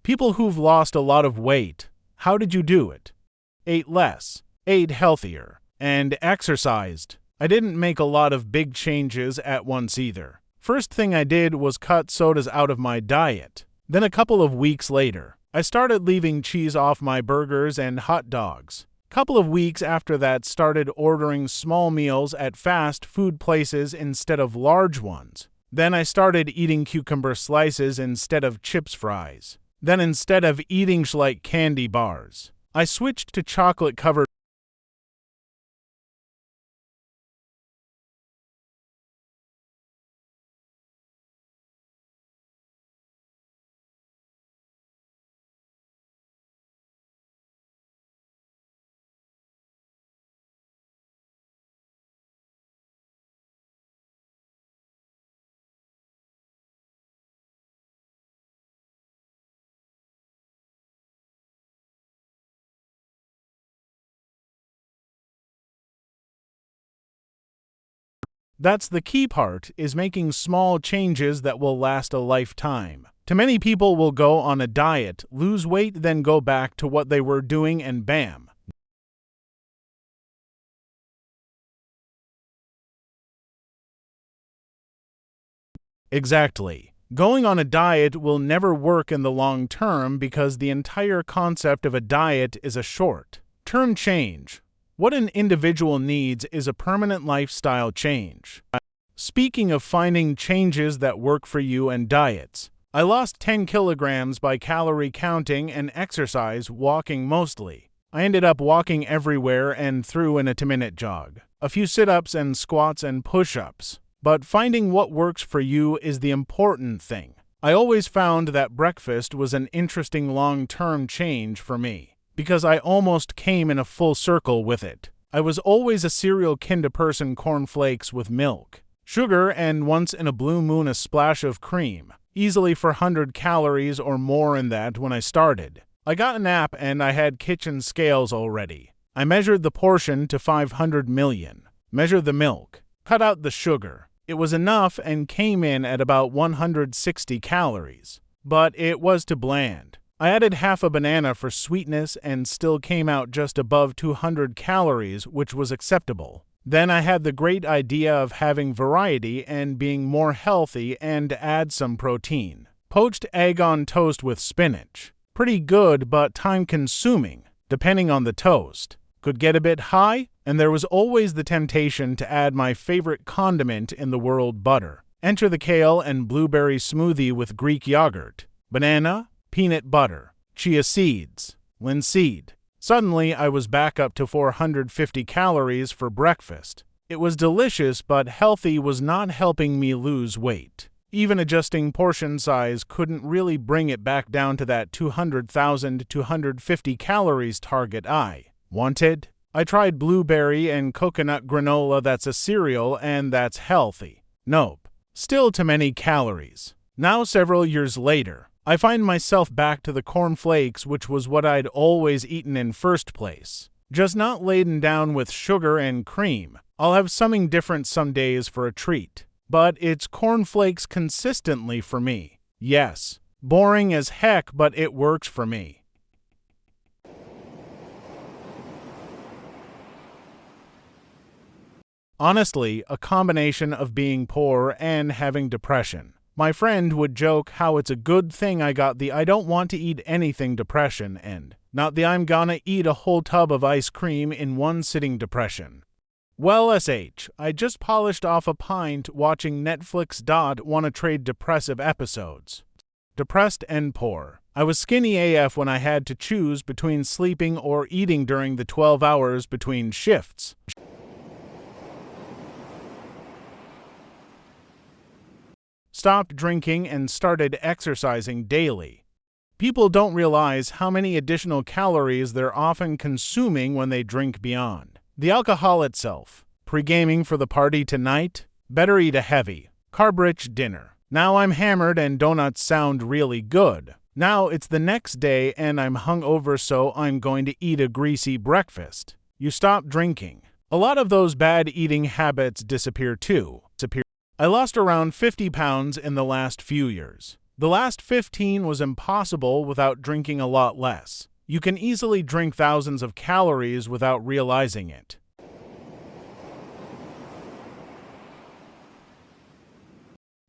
People who've lost a lot of weight, how did you do it? Ate less, ate healthier, and exercised. I didn't make a lot of big changes at once either. First thing I did was cut sodas out of my diet. Then a couple of weeks later, I started leaving cheese off my burgers and hot dogs. Couple of weeks after that, started ordering small meals at fast food places instead of large ones. Then I started eating cucumber slices instead of chips fries. Then instead of eating like candy bars, I switched to chocolate-covered. That's the key part, is making small changes that will last a lifetime. Too many people will go on a diet, lose weight, then go back to what they were doing and bam. Exactly. Going on a diet will never work in the long term because the entire concept of a diet is a short-term change. What an individual needs is a permanent lifestyle change. Speaking of finding changes that work for you and diets, I lost 10 kilograms by calorie counting and exercise, walking mostly. I ended up walking everywhere and threw in a 2-minute jog, a few sit-ups and squats and push-ups. But finding what works for you is the important thing. I always found that breakfast was an interesting long-term change for me, because I almost came in a full circle with it. I was always a cereal kind of person, cornflakes with milk, sugar, and once in a blue moon a splash of cream, easily 400 calories or more in that when I started. I got an app and I had kitchen scales already. I measured the portion to 500 million, measured the milk, cut out the sugar. It was enough and came in at about 160 calories, but it was too bland. I added half a banana for sweetness and still came out just above 200 calories, which was acceptable. Then I had the great idea of having variety and being more healthy and add some protein. Poached egg on toast with spinach. Pretty good, but time-consuming, depending on the toast. Could get a bit high, and there was always the temptation to add my favorite condiment in the world, butter. Enter the kale and blueberry smoothie with Greek yogurt, banana, peanut butter, chia seeds, linseed. Suddenly, I was back up to 450 calories for breakfast. It was delicious, but healthy was not helping me lose weight. Even adjusting portion size couldn't really bring it back down to that 200,000 250 calories target I wanted. I tried blueberry and coconut granola, that's a cereal and that's healthy. Nope. Still too many calories. Now several years later, I find myself back to the cornflakes, which was what I'd always eaten in first place. Just not laden down with sugar and cream. I'll have something different some days for a treat. But it's cornflakes consistently for me. Yes, boring as heck, but it works for me. Honestly, a combination of being poor and having depression. My friend would joke how it's a good thing I got the I don't want to eat anything depression and not the I'm gonna eat a whole tub of ice cream in one sitting depression. Well, I just polished off a pint watching Netflix. Wanna trade depressive episodes. Depressed and poor. I was skinny AF when I had to choose between sleeping or eating during the 12 hours between shifts. Stopped drinking and started exercising daily. People don't realize how many additional calories they're often consuming when they drink beyond the alcohol itself. Pre-gaming for the party tonight? Better eat a heavy, carb-rich dinner. Now I'm hammered and donuts sound really good. Now it's the next day and I'm hungover, so I'm going to eat a greasy breakfast. You stop drinking. A lot of those bad eating habits disappear too. I lost around 50 pounds in the last few years. The last 15 was impossible without drinking a lot less. You can easily drink thousands of calories without realizing it.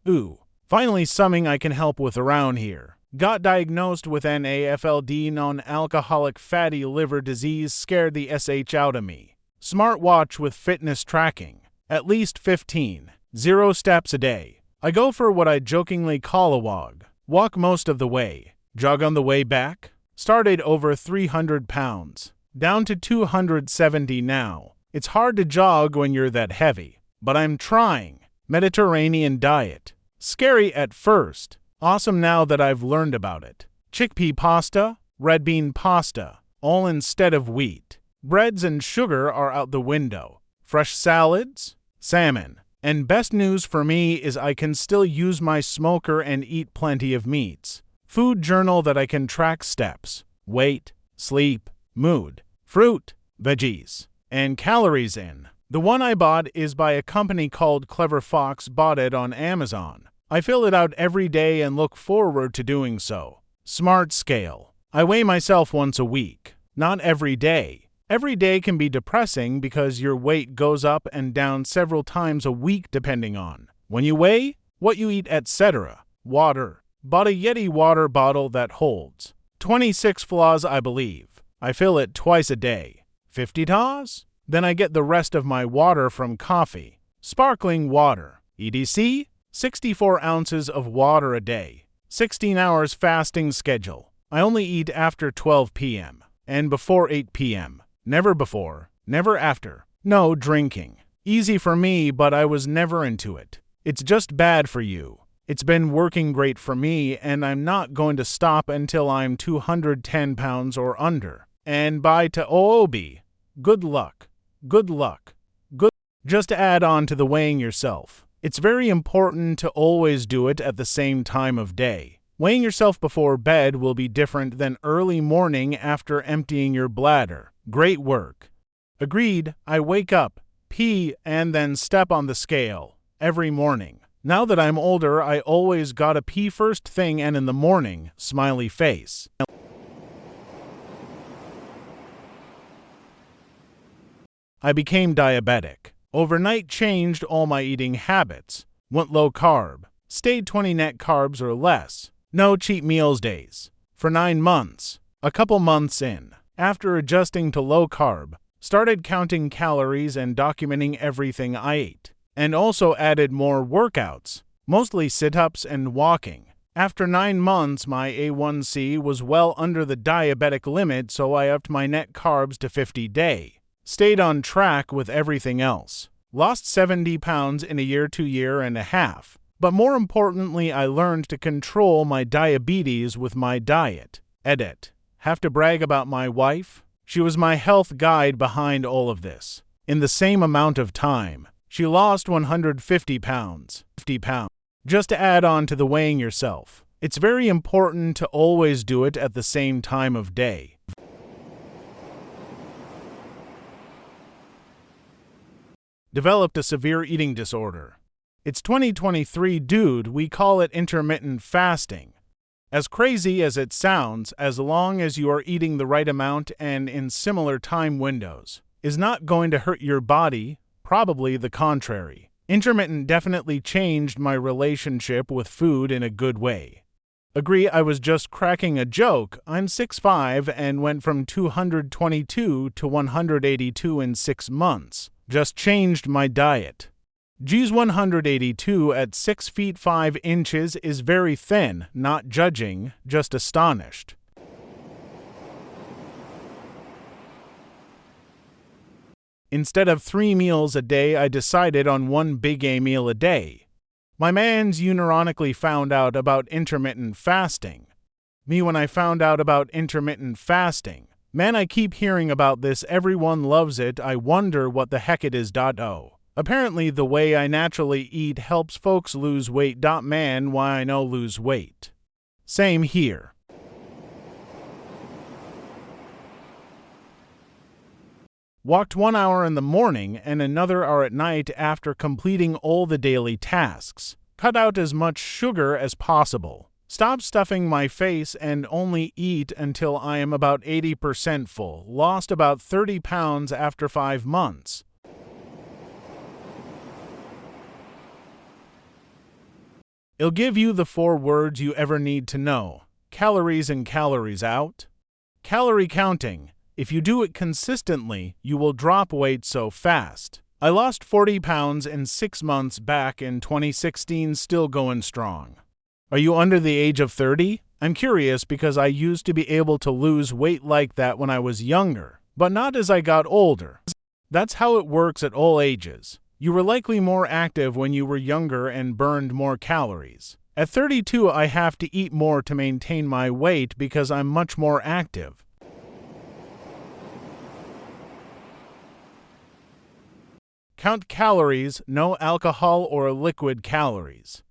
Ooh, finally something I can help with around here. Got diagnosed with NAFLD, non-alcoholic fatty liver disease, scared the SH out of me. Smartwatch with fitness tracking. At least 15. 0 steps a day. I go for what I jokingly call a wog. Walk most of the way. Jog on the way back. Started over 300 pounds. Down to 270 now. It's hard to jog when you're that heavy. But I'm trying. Mediterranean diet. Scary at first. Awesome now that I've learned about it. Chickpea pasta, red bean pasta, all instead of wheat. Breads and sugar are out the window. Fresh salads, salmon. And best news for me is I can still use my smoker and eat plenty of meats. Food journal that I can track steps, weight, sleep, mood, fruit, veggies, and calories in. The one I bought is by a company called Clever Fox. Bought it on Amazon. I fill it out every day and look forward to doing so. Smart scale. I weigh myself once a week, not every day. Every day can be depressing because your weight goes up and down several times a week depending on when you weigh, what you eat, etc. Water. Bought a Yeti water bottle that holds 26 flaws, I believe. I fill it twice a day. 50 taws? Then I get the rest of my water from coffee. Sparkling water. EDC? 64 ounces of water a day. 16 hours fasting schedule. I only eat after 12 p.m. and before 8 p.m. Never before, never after. No drinking. Easy for me, but I was never into it. It's just bad for you. It's been working great for me, and I'm not going to stop until I'm 210 pounds or under. And bye to OOB. Good luck. Good luck. Good. Just to add on to the weighing yourself. It's very important to always do it at the same time of day. Weighing yourself before bed will be different than early morning after emptying your bladder. Great work. Agreed. I wake up, pee, and then step on the scale every morning. Now that I'm older, I always gotta pee first thing and in the morning. Smiley face. I became diabetic. Overnight changed all my eating habits. Went low carb. Stayed 20 net carbs or less. No cheat meals days. For 9 months. A couple months in, after adjusting to low carb, started counting calories and documenting everything I ate. And also added more workouts, mostly sit-ups and walking. After 9 months, my A1C was well under the diabetic limit, so I upped my net carbs to 50 day. Stayed on track with everything else. Lost 70 pounds in a year to year and a half. But more importantly, I learned to control my diabetes with my diet. Edit. Have to brag about my wife? She was my health guide behind all of this. In the same amount of time, she lost 150 pounds. 50 pounds. Just to add on to the weighing yourself. It's very important to always do it at the same time of day. Developed a severe eating disorder. It's 2023, dude, we call it intermittent fasting. As crazy as it sounds, as long as you are eating the right amount and in similar time windows, is not going to hurt your body, probably the contrary. Intermittent definitely changed my relationship with food in a good way. Agree, I was just cracking a joke. I'm 6'5" and went from 222 to 182 in 6 months. Just changed my diet. G's 182 at 6 feet 5 inches is very thin, not judging, just astonished. Instead of 3 meals a day, I decided on 1 big A meal a day. My mans unironically found out about intermittent fasting. Me when I found out about intermittent fasting. Man, I keep hearing about this, everyone loves it, I wonder what the heck it is. Oh. Apparently the way I naturally eat helps folks lose weight. Man, why I know lose weight. Same here. Walked 1 hour in the morning and another hour at night after completing all the daily tasks. Cut out as much sugar as possible. Stop stuffing my face and only eat until I am about 80% full. Lost about 30 pounds after 5 months. It'll give you the 4 words you ever need to know. Calories in, calories out. Calorie counting. If you do it consistently, you will drop weight so fast. I lost 40 pounds in 6 months back in 2016, still going strong. Are you under the age of 30? I'm curious because I used to be able to lose weight like that when I was younger, but not as I got older. That's how it works at all ages. You were likely more active when you were younger and burned more calories. At 32, I have to eat more to maintain my weight because I'm much more active. Count calories, no alcohol or liquid calories.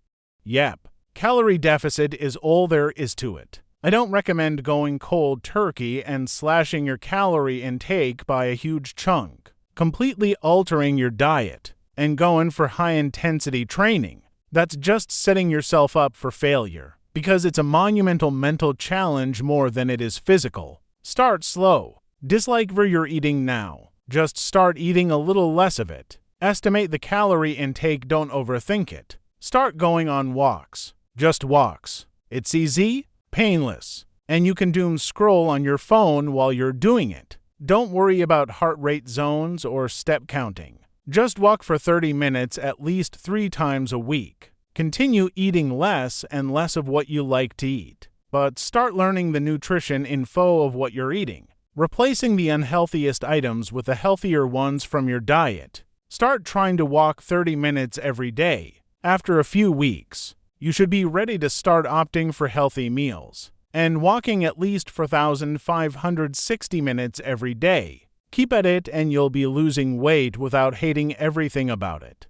Yep. Calorie deficit is all there is to it. I don't recommend going cold turkey and slashing your calorie intake by a huge chunk, completely altering your diet, and going for high-intensity training. That's just setting yourself up for failure, because it's a monumental mental challenge more than it is physical. Start slow. Dislike where you're eating now. Just start eating a little less of it. Estimate the calorie intake, don't overthink it. Start going on walks. Just walks. It's easy, painless, and you can doom scroll on your phone while you're doing it. Don't worry about heart rate zones or step counting. Just walk for 30 minutes at least 3 times a week. Continue eating less and less of what you like to eat, but start learning the nutrition info of what you're eating, replacing the unhealthiest items with the healthier ones from your diet. Start trying to walk 30 minutes every day. After a few weeks, you should be ready to start opting for healthy meals and walking at least 4,560 minutes every day. Keep at it and you'll be losing weight without hating everything about it.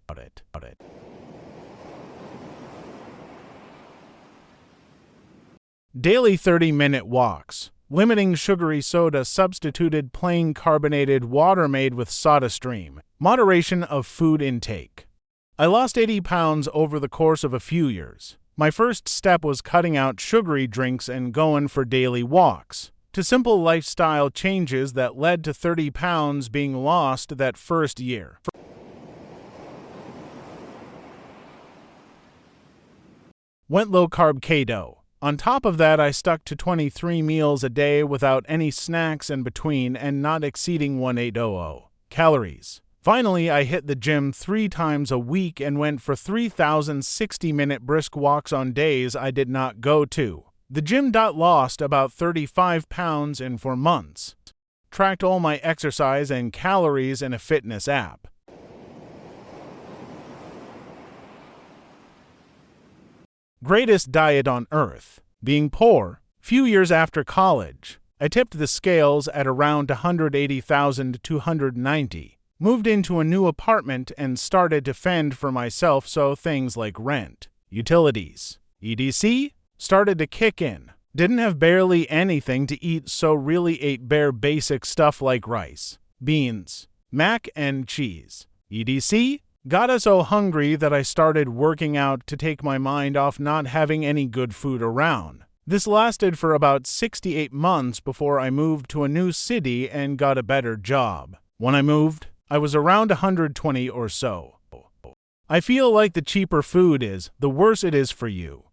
Daily 30-minute walks. Limiting sugary soda, substituted plain carbonated water made with SodaStream. Moderation of food intake. I lost 80 pounds over the course of a few years. My first step was cutting out sugary drinks and going for daily walks, to simple lifestyle changes that led to 30 pounds being lost that first year. Went low-carb keto. On top of that, I stuck to 23 meals a day without any snacks in between and not exceeding 1800 calories. Finally, I hit the gym 3 times a week and went for 3,060-minute brisk walks on days I did not go to. The gym lost about 35 pounds in 4 months. Tracked all my exercise and calories in a fitness app. Greatest diet on earth. Being poor. Few years after college, I tipped the scales at around 180,290. Moved into a new apartment and started to fend for myself, so things like rent, utilities, etc. started to kick in. Didn't have barely anything to eat, so really ate bare basic stuff like rice, beans, mac and cheese, etc. Got so hungry that I started working out to take my mind off not having any good food around. This lasted for about 68 months before I moved to a new city and got a better job. When I moved, I was around 120 or so. I feel like the cheaper food is, the worse it is for you.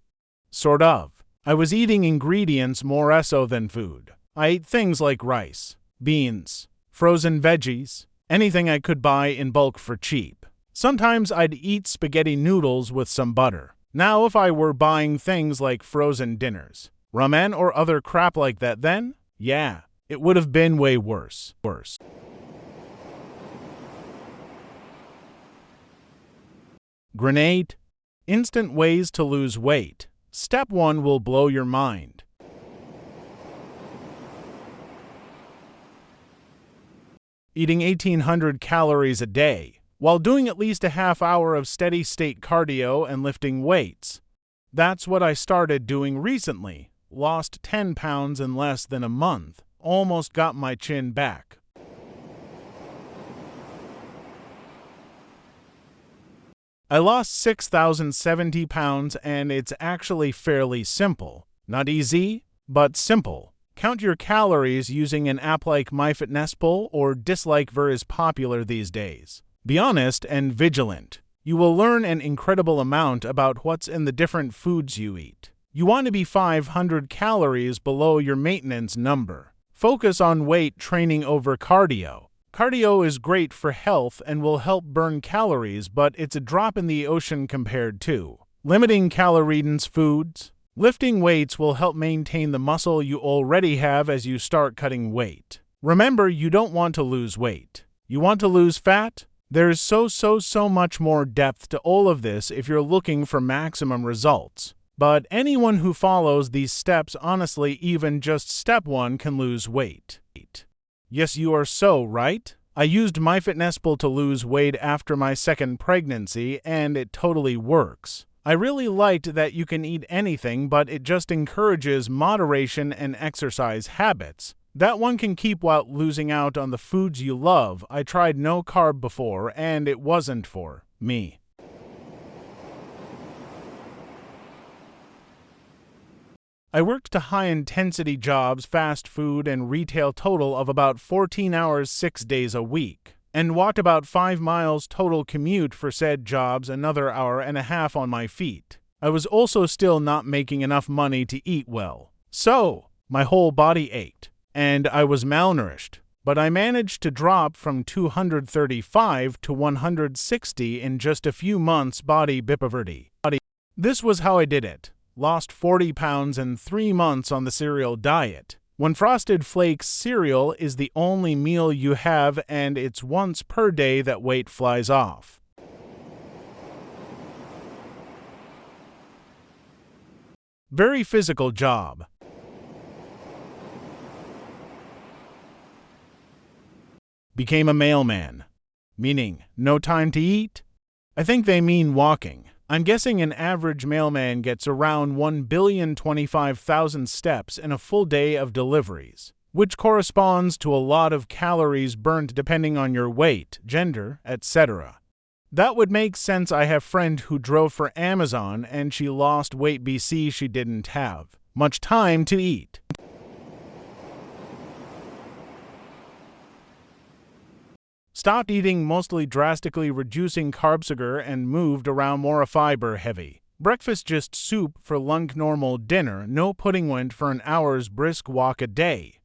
Sort of. I was eating ingredients more so than food. I ate things like rice, beans, frozen veggies, anything I could buy in bulk for cheap. Sometimes I'd eat spaghetti noodles with some butter. Now if I were buying things like frozen dinners, ramen or other crap like that, then, yeah, it would have been way worse. Grenade. Instant ways to lose weight. Step 1 will blow your mind. Eating 1,800 calories a day, while doing at least a half hour of steady-state cardio and lifting weights. That's what I started doing recently. Lost 10 pounds in less than a month. Almost got my chin back. I lost 6,070 pounds, and it's actually fairly simple. Not easy, but simple. Count your calories using an app like MyFitnessPal or Dislikever is popular these days. Be honest and vigilant. You will learn an incredible amount about what's in the different foods you eat. You want to be 500 calories below your maintenance number. Focus on weight training over cardio. Cardio is great for health and will help burn calories, but it's a drop in the ocean compared to limiting calorie-dense foods. Lifting weights will help maintain the muscle you already have as you start cutting weight. Remember, you don't want to lose weight. You want to lose fat? There's so much more depth to all of this if you're looking for maximum results. But anyone who follows these steps honestly, even just step 1, can lose weight. Yes, you are so right. I used MyFitnessPal to lose weight after my second pregnancy, and it totally works. I really liked that you can eat anything, but it just encourages moderation and exercise habits that one can keep while losing out on the foods you love. I tried no carb before, and it wasn't for me. I worked to high-intensity jobs, fast food, and retail total of about 14 hours 6 days a week, and walked about 5 miles total commute for said jobs, another hour and a half on my feet. I was also still not making enough money to eat well. So, my whole body ached, and I was malnourished. But I managed to drop from 235 to 160 in just a few months. Body bipoverty. This was how I did it. Lost 40 pounds in 3 months on the cereal diet. When Frosted Flakes cereal is the only meal you have and it's once per day, that weight flies off. Very physical job. Became a mailman. Meaning, no time to eat? I think they mean walking. I'm guessing an average mailman gets around 1,025,000 steps in a full day of deliveries, which corresponds to a lot of calories burnt depending on your weight, gender, etc. That would make sense. I have a friend who drove for Amazon and she lost weight BC. She didn't have much time to eat. Stopped eating, mostly drastically reducing carb sugar, and moved around more fiber heavy. Breakfast just soup, for lunch normal, dinner no pudding, went for an hour's brisk walk a day.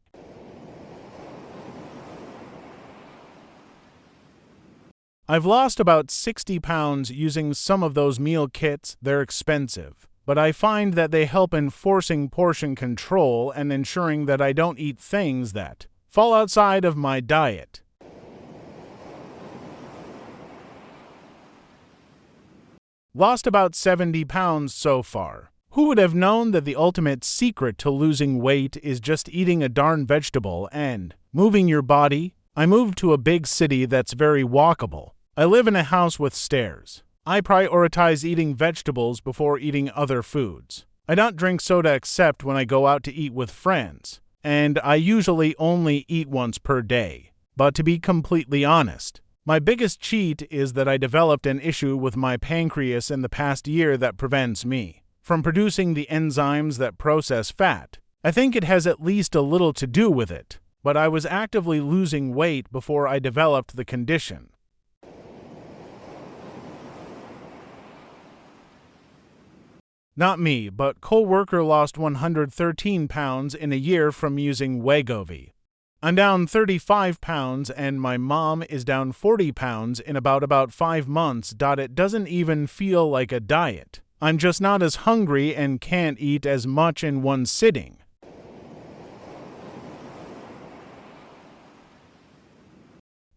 I've lost about 60 pounds using some of those meal kits. They're expensive, but I find that they help enforcing portion control and ensuring that I don't eat things that fall outside of my diet. Lost about 70 pounds so far. Who would have known that the ultimate secret to losing weight is just eating a darn vegetable and moving your body? I moved to a big city that's very walkable. I live in a house with stairs. I prioritize eating vegetables before eating other foods. I don't drink soda except when I go out to eat with friends, and I usually only eat once per day. But to be completely honest, my biggest cheat is that I developed an issue with my pancreas in the past year that prevents me from producing the enzymes that process fat. I think it has at least a little to do with it, but I was actively losing weight before I developed the condition. Not me, but co-worker lost 113 pounds in a year from using Wegovy. I'm down 35 pounds and my mom is down 40 pounds in about 5 months. It doesn't even feel like a diet. I'm just not as hungry and can't eat as much in one sitting.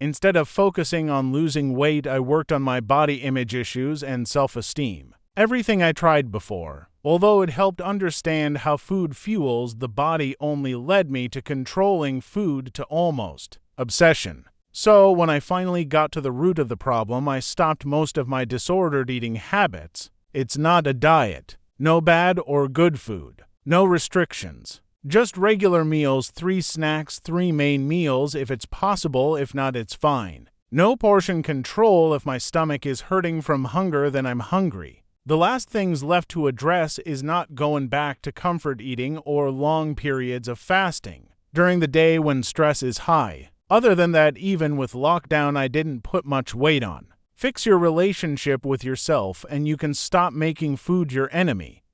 Instead of focusing on losing weight, I worked on my body image issues and self-esteem. Everything I tried before, although it helped understand how food fuels the body, only led me to controlling food to almost obsession. So when I finally got to the root of the problem, I stopped most of my disordered eating habits. It's not a diet. No bad or good food. No restrictions. Just regular meals, 3 snacks, 3 main meals if it's possible. If not, it's fine. No portion control. If my stomach is hurting from hunger, then I'm hungry. The last things left to address is not going back to comfort eating or long periods of fasting during the day when stress is high. Other than that, even with lockdown, I didn't put much weight on. Fix your relationship with yourself and you can stop making food your enemy.